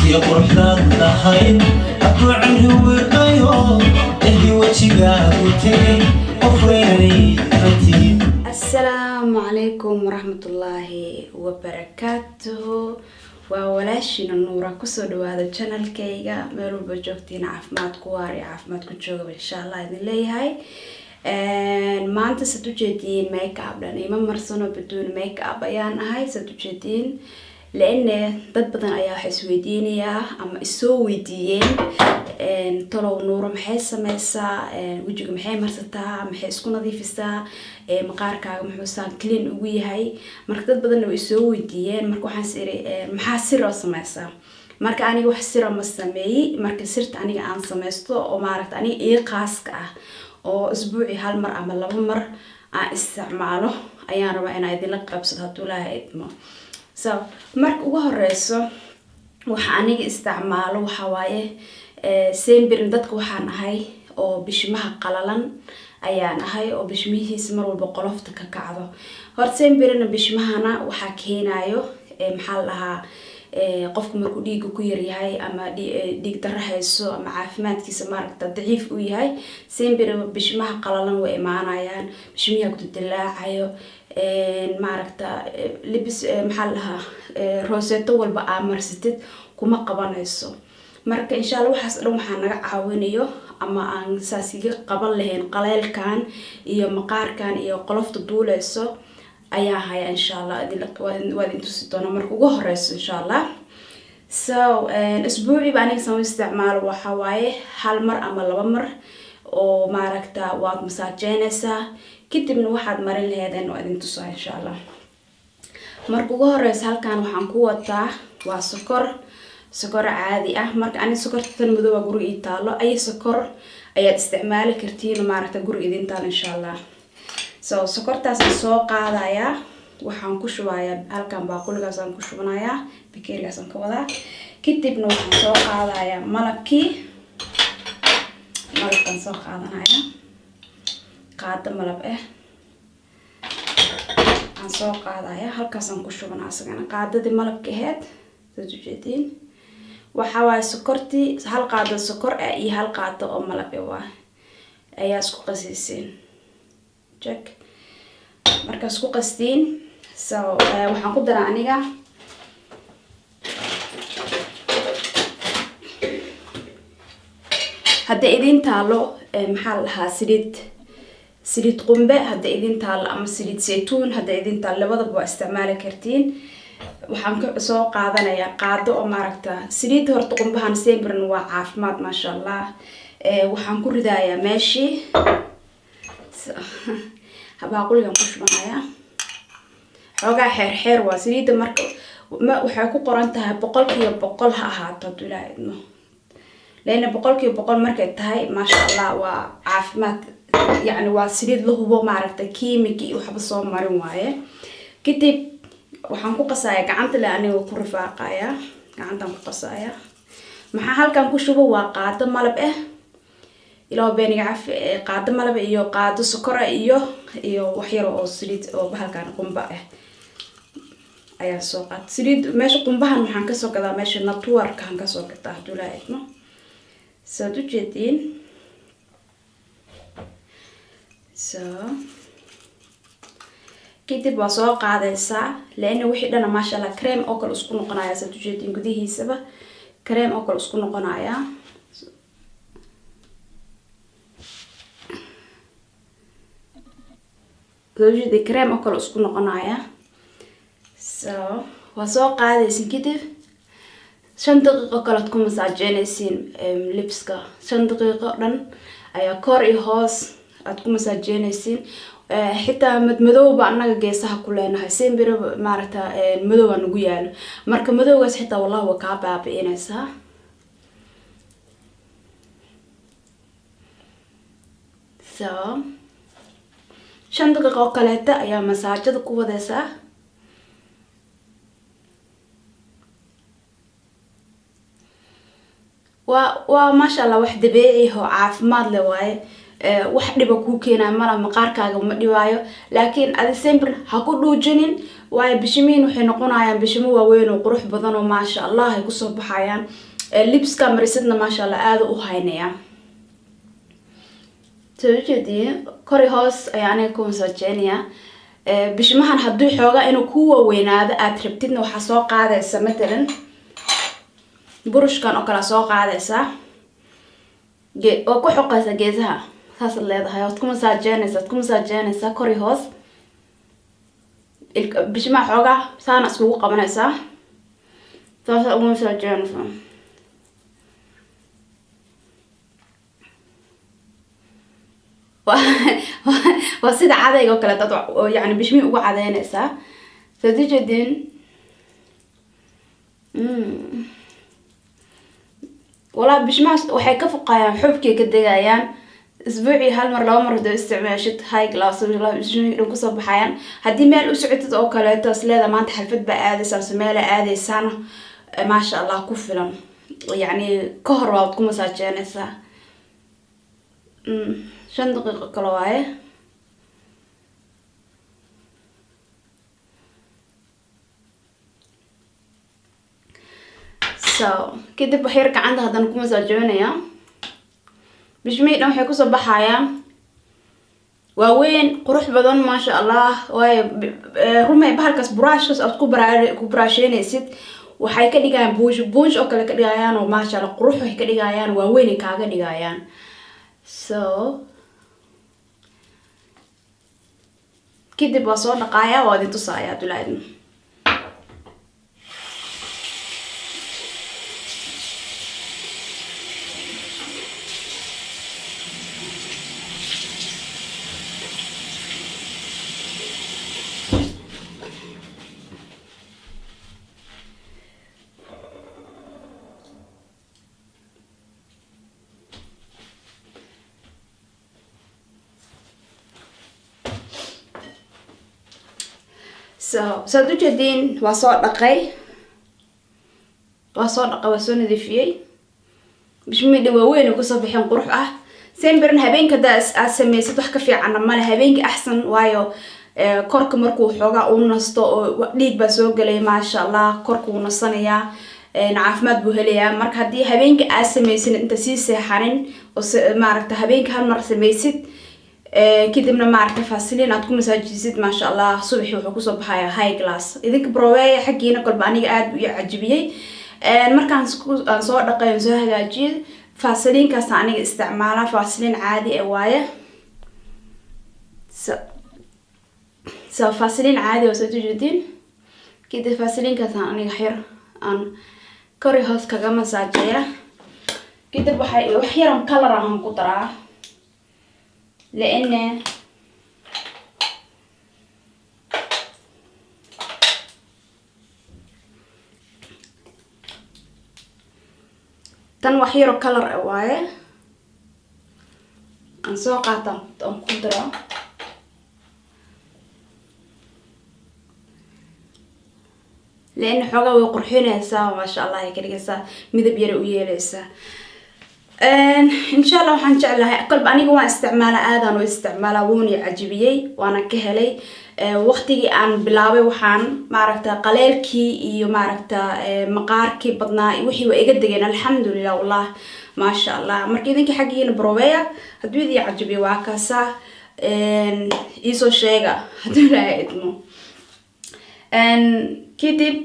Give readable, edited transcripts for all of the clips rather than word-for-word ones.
يا قرحان لهين أبو عنه ورقيو اللي وجهك وتين أفريني فتي. السلام عليكم ورحمة الله وبركاته. وولاشين النورة كسر هذا القناة كيجا ميرو بجوكتين عفمات كواري عفمات كتشوف إن شاء الله إذن لي هاي. ما أنت ستوجدين ميك اب لأني ما مرسونا بدون ميك اب أيان هاي ستوجدين لأن ضد بدن أيها حسويدينيا أما السويديين طلعوا نور محي سميسا وجهك محي مرستا محي سكون نظيفستا مقاركا محوسان كلين وي هاي marka dad badan way soo weydiiyeen marka waxaan siray maxaa sir oo sameeysa marka aniga wax sir ma sameeyay marka sirta aniga aan sameysto oo maaragta aniga ee qaaska ah oo isbuuci hal mar ama laba mar aan isticmaalo ayaan rabaa in ay idin la qabsado haduu ilaahay idmo so marka ugu horeyso waxa aniga isticmaalo waxa waaye seenbirin dadka waxaan ahay oo bishimaha qalalan ayaan ahay oo bishmihiisa mar walba qolofta ka kacdo horta seenbirina bishmahana waxa keenayo maxaa lahaa qofku markuu dhiig ku yar yahay ama dhiig darro hayso ama caafimaadkiisa maaragta daciif u yahay seenbirina bishmaha qalalan way imaanayaan bishmiha ku dilaacayo maaragta libis maxaa lahaa roseto walba aamarsatid kuma qabanayso marka insha Allah waxaas dhan waxa naga caawinayo ama aan saasiga qaban lahayn qaleelkan iyo maqaarkan iyo qolofta duuleyso ayaa haya insha Allah waa intu si doona marka ugu horeyso insha Allah so isbuuci baan inaan isticmaalo waxa waaye hal mar ama laba mar oo maaragta waad masaajeynaysa kadibna waxaad marin lahaydeen waa intu soo insha Allah marka ugu horeyso halkan waxaan ku wataa waa sokor caadi ah marka ani sokorta tan madow guriga ii taalo ay sokor ayaad isticmaali kartiin maaragta guriga idin taalo insha Allah so sokortaas soo qaadaya waxaan ku shubayaa halkan baaquligaas aan ku shubanayaa bakeerigaas aan ka wadaa kadibna waxaan soo qaadayaa malabkan soo qaadanaya qaado malab aan soo qaadaya halkaas aan ku shubanaa asagana qaadadii malabka ahayd soo jeedin waxa waaye sokorti hal qaado sokor iyo hal qaado oo malab ah ayaa isku qasayeen check marka isku qastiin so waxaan ku daraa aniga hadda idin taalo maxaa lahaa saliid qumbe hadda idin taalo ama saliid saytuun hadda idin taalo labadaba waa isticmaali kartiin waxaan soo qaadanayaa qaado oo maaragta saliid horta qumbahan seenbirin waa caafimaad ma sha Allah waxaan ku ridayaa meeshii habaaquligan ku shubanayaa xogaa xeer waa saliida marka waxay ku qoran tahay 100% ha ahaato dulaadno leena 100% markay tahay ma sha Allah waa caafimaad yani waa saliid la hubo maaragta kiimiki waxba soo marin waaye kadib waxaan ku qasayaa gacanta la aniga ku rifaaqaya gacantan ku qasaya maxaa halkan ku shubo waa qaado malab ilaa beeniga qaado malab iyo qaado sokor iyo wax yar oo saliid oo halkan qumba ayaa soo qaad saliid meesha qumbahan waxaan ka soo gadaa meesha naturkan ka soo gadaa dulaadno soo jeedin so kadib waa soo qaadaysaa leena wixii dhana ma sha Allah cream oo kale isku noqonaya soo jeedin gudihiisaba cream oo kale isku noqonaya soo jeedin cream oo kale isku noqonaya so waa soo qaadaysin kadib 5 daqiiqo kale ku masaajeynaysin lipska 5 daqiiqo dhan ayaa kor iyo hoos aad ku masaajeynaysin xitaa madmadowba anaga geesaha ku leenahay seenbir maaragta madow aan ugu yaalo marka madowgaas xitaa wallahi waa ka baabi'inaysaa so 5 daqiiqo kale ayaa masaajada ku wadaysaa waa ma sha Allah wax dabiici ah oo caafimaad leh waaye wax dhiba kuu keenayo mala maqaarkaaga ma dhibaayo laakiin adi simple ha ku dhuujinin waayo bishimiin waxay noqonayaan bishimo waaweyn oo qurux badan oo maasha Allah ay kusoo baxayaan lipska marisidna maasha Allah aad u haynaya tawjidi kori hoos ayaan ku masaajeynaya bishimahan haddii xoogaa inuu ku weynaado aad rabtidna waxa soo qaadaysa matalan burushkan oo kala soo qaadaysa oo ku xoqaysa geesaha saas leedahay oo ku masaajeynaysa kori hoos bishimaha xoogaa saana iskugu qabanaysa saas ugu masaajeynaysa waa sida cadayga oo kale dad yani bishmi ugu cadeynaysa sadijadin wala bishmaas waxay ka fuqayaan xubkii ka degayaan isbuuci hal mar laba mar hadii isticmaashid high class bishmi ku soo baxayaan hadii meel u socotid oo kale tasleeda maanta xalfad ba aadaysaa sameela aadaysaan ma sha Allah ku filan yani ka hor waad ku masaajeynaysaa 5 daqiiqo kale waaye so kadib waxyar gacanta haddana ku masaajeynaya bishmii dhan waxay kusoo baxayaan waaweyn qurux badan maasha Allah waayo rumay bahalkaas brushkas aad ku brusheynaysid waxay ka dhigayaan buush oo kale ka dhigayaan oo maasha Allah qurux waxay ka dhigayaan waaweyn kaaga dhigayaan so kadib waa soo dhaqaaya waa idin tusaaya dulaadin so dujadin waa soo dhaqay waa soo nadiifiyay bishmida waaweyn ku soo bixin qurux ah sembirn habeenka daas aad sameeysid wax ka fiican ma la habeenka ahsan waayo korka markuu xoogaa uu nasto oo dhiig ba soo galay ma sha Allah korka uu nasanaya caafimaad buu helayaa marka hadii habeenka aad sameeysid inta si seexanin oo maaragta habeenka hal mar sameeysid كدبنا معركة فاسلين عندكم مساجد ما شاء الله صبحي وحكوسو بحايا هاي كلاس إذنك بروية حقينا كل بانيق قاعد يعجبيي مركان صور دقايم زوها جيد فاسلين كاسانيق استعمالها فاسلين عادي اواية سو فاسلين عادي وسوتو جدين كده فاسلين كاسانيق حير عن كوري هوس كاقا مساجية كده وحيرم كالراهم قطرة لأن تن وحيرو كلر اوايه ان سو قاطا ام قدره لأن حوغا way qurxinaysaa ما شاء الله كدغيسا midab yar u yeelaysa إن شاء الله waxaan jeclahay qalb aniga waan isticmaalaa aadan oo isticmaalaa wooni cajibiyay waana ka helay waqtigii aan bilaabay waxaan maaragta qaleelkii iyo maaragta maqaarkii badnaa wixii waa iga degeen alxamdulillah wallah ma sha Allah markii idinka xaqiina broweya haduu idin cajibiyo waa kaasa iso sheega haduu raadmo kadib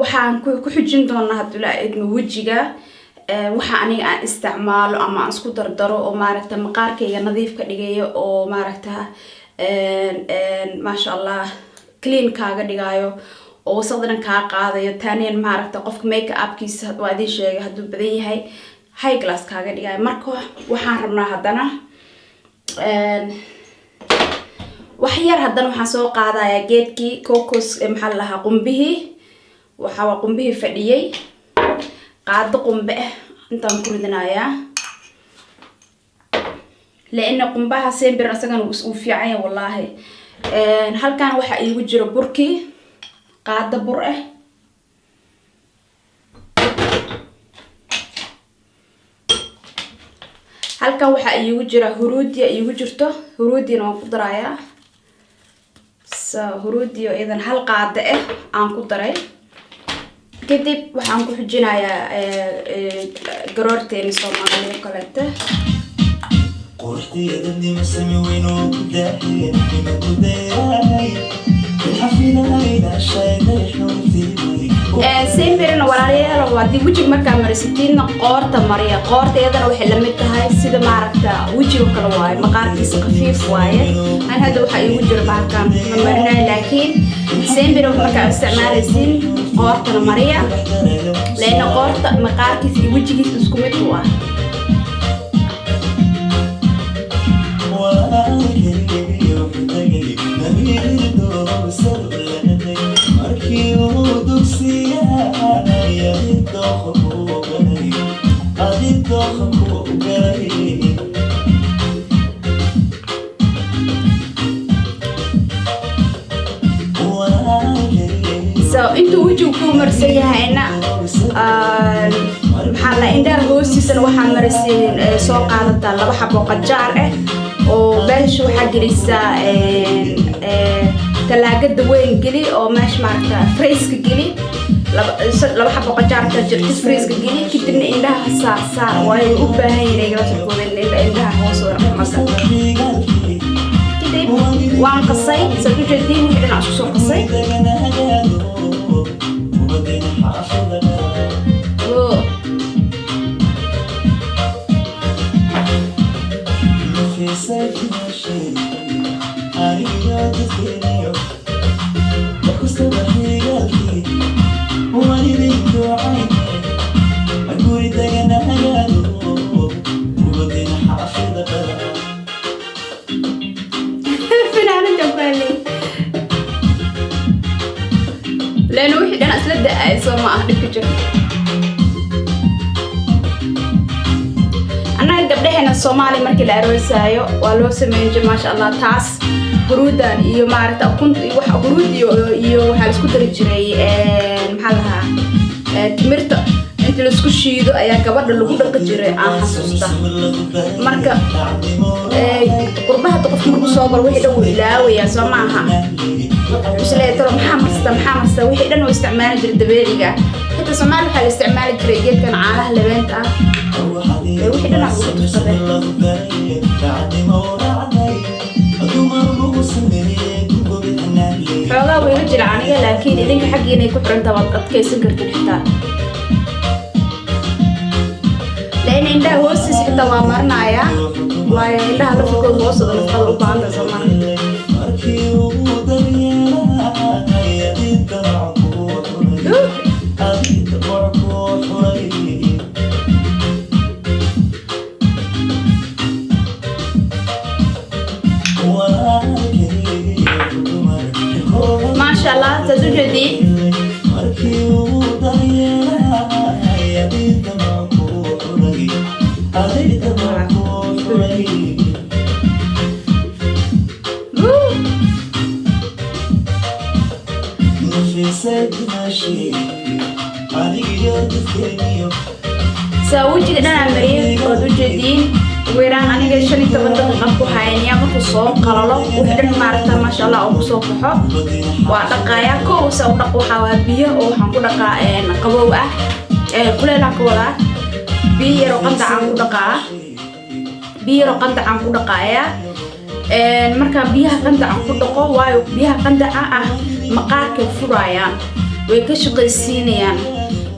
waxaan ku xujin doonaa haduu raadmo wajiga waxa aniga aan isticmaalo ama aan isku dardaro oo maaragta maqaarkayga nadiif ka dhigayo oo maaragta ma sha Allah clean kaaga dhigayo oo wasaqdan ka qaadayo taaniyan maaragta qofka make-upkiisa waa idin sheegay haduu badan yahay high class kaaga dhigayo marka waxaan rabnaa hadana wax yar hadana waxaan soo qaadayaa geedkii cocos maxaa lahaa qumbihi waxa waa qumbihi fadhiyay qaado qumbe intaan ku ridanayaa لأن قنبها سيمبر أسجن وفيعين والله هل كان واحد يوجر بركي قاعدة برقة halkan waxaa iigu jira huruudiya iigu jirto huruudiyana waan ku darayaa huruudiyo idan hal qaado aan ku daray kadib waxaan ku xujinayaa garoorteeni Soomaaliya kaleete qortiyadani masami weyn oo ku daahay inuu ku daahay xafiidayda shayday xuntii سيمبرنا ولا وادي وجهك مركا مرستين قورتا مريا قورتا يدنا وحي لمد تهي سيدا معركتا وجهك كلا واي مقاركيس خفيف واي أنا هذا وحي وجه بعركا ممرنا لكن سيمبرنا مركا استعمالسين قورتا مريا لأن قورتا مقاركيس وجهك اسكومت واي intuu wajigu ku marsan yahayna maxaa la indhaha hoostiisana waxaa marasiin soo qaadataa 2 xabo qajaar oo beesha waxaa gelisaa talaagada weyn geli oo meesha maaragta freeska geli 2 xabo qajaar ka jirta freeska geli kadibna indhaha saar way u baahan yihiin inay la socdaan indhaha hoos u raqmasa kadib waan qasay saddex jeedin wixii dhinac soo qasay لأنه وحيد أنا أسلد دقائق سوى ما أهدف كجر أنا قبل هنا الصومالي مركي الأروسايو والو سمين ما شاء الله تاس برودان إيو مارتا كنت وح برود إيو حالسكو تريجري محلها تمرتا أنت لو سكو شيدو أيا كبر لو كنت جري حسوستا مركا قربها تقف مركو صوبر وحيد وإلاوي يا سماها مش لا ترى محمد وحي لأنه استعمال جري دبيعي حتى سمعنا حال استعمال جري جيت كان عالها لبنت وحي لأنه عبوه تصبح حوغا ويرجل عنيا لكن إذنك حقيني كفر انت وقت كي سنكرتين حتى لأن عندها هوسس حتى وامرنا يا وعندها لفكو هوسس ونفقل بعض زمان ما شاء الله تزوجتي سويت أنا عمري وزوجتي ويران أنا قال شني تبغى تقطع حيانيا بتصوم قرلا وحدنا معرفة ما شاء الله أو صوفها وعتقايا كوسا ونقو حوابيه أو حنقول قائن قبوة كل الأقوال بيرو قطع عن قطعة بيرو قطع عن قطعة marka biyaha qandaca ku dhaqo waayo biyaha qandaca maqaarka furayaan way ka shaqaysiinayaan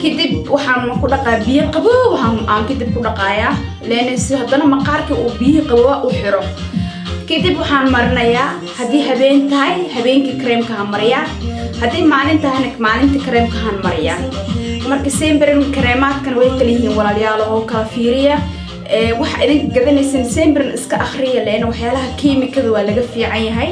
kadib waxaan ku dhaqaa biyo qabow waxaan kadib ku dhaqayaa leenaysi hadana maqaarka uu biyo qabow u xiro kadib waxaan marinayaa hadii habeen tahay habeenkii creamka aan mariyaa hadii maalin tahay maalintii creamka aan mariyaa marka sembrin creamaadkan way kala yihiin walaalayaal oo kala fiiriya waxa idin gadanaysan sembrin iska akhriya leena waxyaalaha kiimikada waa laga fiican yahay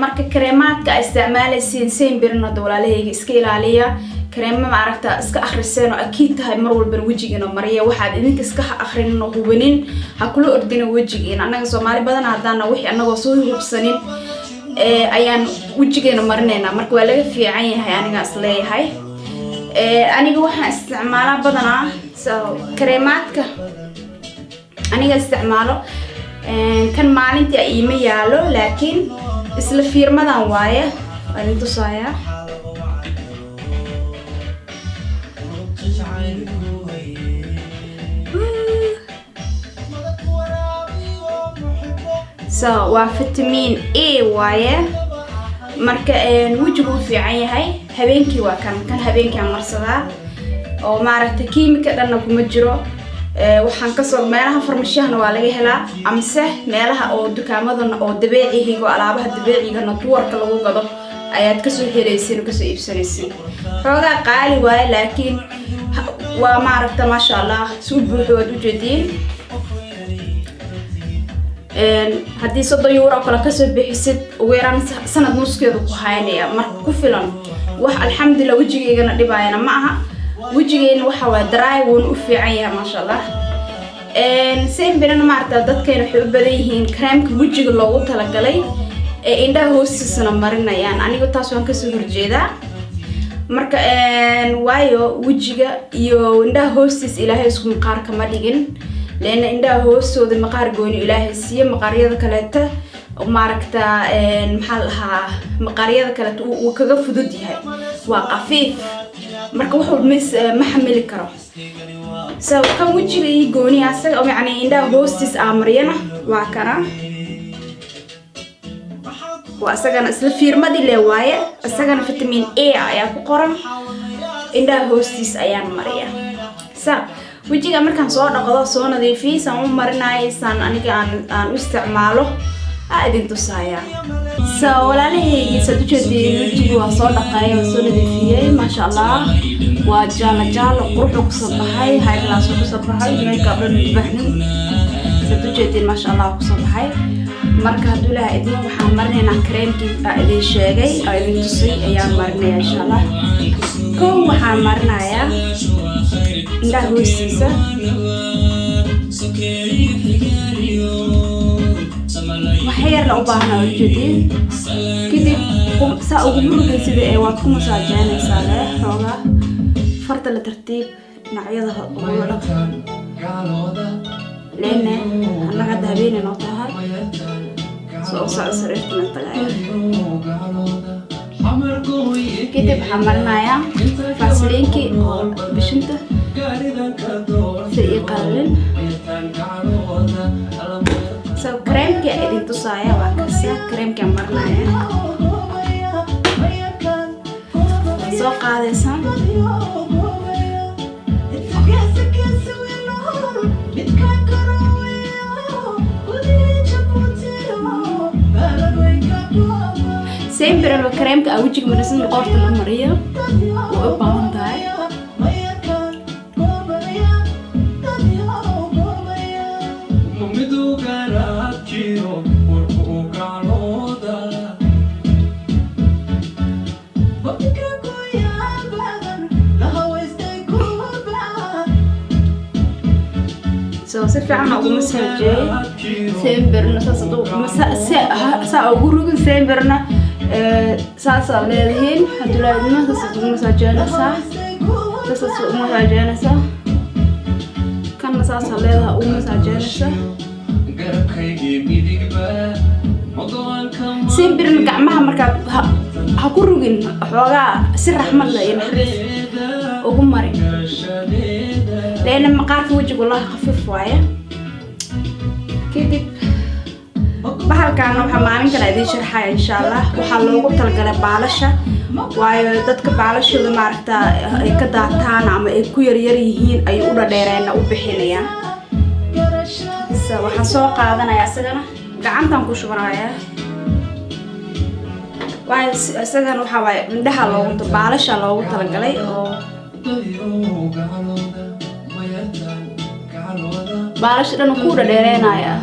marka creamaadka isticmaalaysiin sembrin walaalahayga iska ilaaliya كريم ما عرفت اسك اخرسين واكيد هاي مر walba wajigeena mariya waxaad idinka iska akhrin oo hubanin ha kula ordina wajigeena anaga Soomaali badan hadana wixii anaga soo hubsanin ayaan wajigeena marineena marka waa laga fiican yahay aniga isleeyahay aniga waxaan isticmaalaa badana creamaadka aniga isticmaalo kan maalintii iima yaalo laakiin isla fiirmadan waaye aan tusaaya so waa vitamin A waaye marka wajigu fiican yahay habeenkii waa kan habeenkii marsadaa oo maaragtay kiimika dhanna kuma jiro waxaan ka soo meelaha farmashiyahana waa laga helaa amse meelaha oo dukaamadana oo dabiiciga oo alaabaha dabiiciga natuurka lagu gado ayaad ka soo helaysiin ka soo iibsanaysiin xoogaa qaali waaye laakiin waa maaragtay ma sha Allah soo buuxo wad u jeedin haddii 30 euro kala ka soo bixisid ugu yaraan sanad nuskeedu ku haynaya marka ku filan wax alxamdulillah wajigeygana dhibaayana ma aha wajigeena waxa waa dry woon u fiican yahay ma sha Allah sembirana maarta dadkeena waxay u badan yihiin creamka wajiga loogu talagalay ee indhaha hoostiisana marinayaan anigu taas waan ka soo horjeedaa marka waayo wajiga iyo indhaha hoostiis ilaahay isku maqaar kama dhigin لأن عندها هو السود المقار جوني إلهي السيا مقارية كلته وماركتا محلها مقارية كلته وكجف ضدي هاي وقفيف مركب واحد مس محمل كرا سو كم وجهي جوني أصلا أو يعني عندها هوستس أمرينا وكرا وأصلا أصل فيرما دي لواية أصلا فيتامين A يا كقرن عندها هوستس أيام مريا سو wajiga markaan soo dhaqdo soo nadiifiyo aan u marinaaysan aniga aan u isticmaalo aadin tusaaya soo walaalahayga soo jeedin wajiga waa soo dhaqay oo soo nadiifiyay ma sha Allah waa jaalo qurux ku soo baxay haylaas ku soo baxay makeup dhan baxnin soo jeedin ma sha Allah ku soo baxay marka haduu ilaahay idin waxaan marinaynaa creamkii aadin sheegay aadin tusay ayaan marinayaa insha Allah koo waxaan marinayaa indhaha hoostiisa waxyar la u baahnaa ujeedin kadib saa ugu murugaysid waad ku masaajeynaysaa leh xoogaa farta la tartiib dhinacyada ugu dhaq leene annaga hadda habeenay noo tahay soo socod sariirtana tagaya kadib waxaan marinayaa faasiliinkii oo bishinta si qalin so creamka idin tusaaya waa kasa creamka marnaaya soo qaadaysan sempre no creamka wajiga marsan qorta la mariyo oo u baahan tahay so si fiican ugu masaajay semberna saasado saa ugu rugin semberna saasa leedahay hadulaadna saasado ugu masaajaysa saasado ugu masaajaysa kana saasa leedahay ugu masaajaysa semberna gacmaha marka ha ku rugin xoogaa si raxmad leh iyo naxariis ugu mari لأن مقارك وجهك والله خفيف وايا كذب بحال كانوا حمامين كلا يدين شرحها إن شاء الله وحلو قلت لك بالشة وايا دتك بالشة اللي معرفتا كذا تان عم يكوير يريهين أي أورا ديرين أو بحينيا وحسوق هذا أنا يا سجنا قعدتم كوش برايا وايا سجنا وحواي من ده لو قلت بالشة لو قلت لك لي بالاش دان ku dheereynaya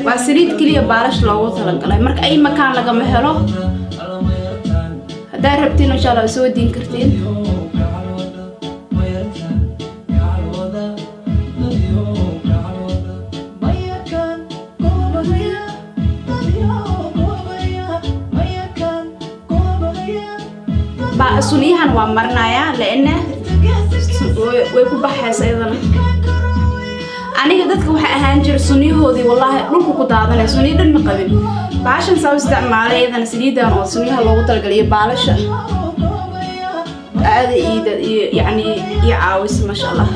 waa saliid kaliya baalash loogu talagalay marka ay makaan laga ma helo hadaa rabtiin insha Allah soo diin kartiin سنيها ومرنا يا لأنه ويكون بحث أيضا أنا قدرت كوح أهانجر سنيه هذي والله لو كنت هذا سنيه دم قبل بعشان سوي استعمال أيضا سنيدا أو سنيها لو تلقى بالشة هذا يعني يعاوز ما شاء الله.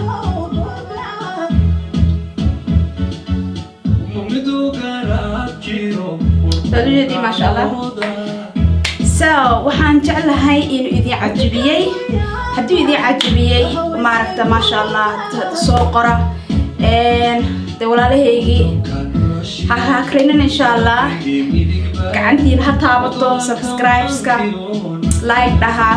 تدري ما شاء الله. waxaan jeclahay inuu idin cajabiyay haddii idin cajabiyay maaragta ma sha Allah soo qora de walaalahaygi ha akhrinan insha Allah gacantiin ha taabato subscribe-ska like dhaha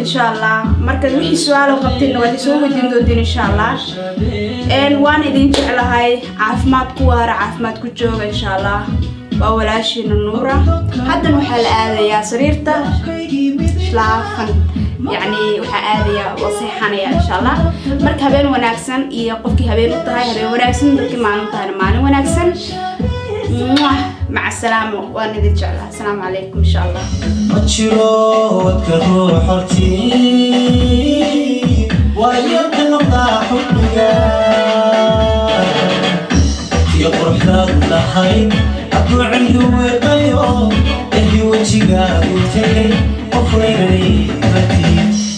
insha Allah marka wixii su'aalo qabteen waa soo weydiin doontiin insha Allah waan idin jeclahay caafimaad ku waara caafimaad ku jooga insha Allah وولاشين النورة حتى نوحل آذية سريرته شلافن يعني وحا آذية وصيحانية إن شاء الله مرك هبين وناكسن يقفكي هبين الطهاي هبين وناكسن مركي معلوم طهاي معلي وناكسن مع السلامة وأنا دي جعلها السلام عليكم إن شاء الله أتشرو وتكرر حرتي وأيام نقطع حبك يا قرحنا لحين أبو عنده ويقيو اللي وجهك وتلي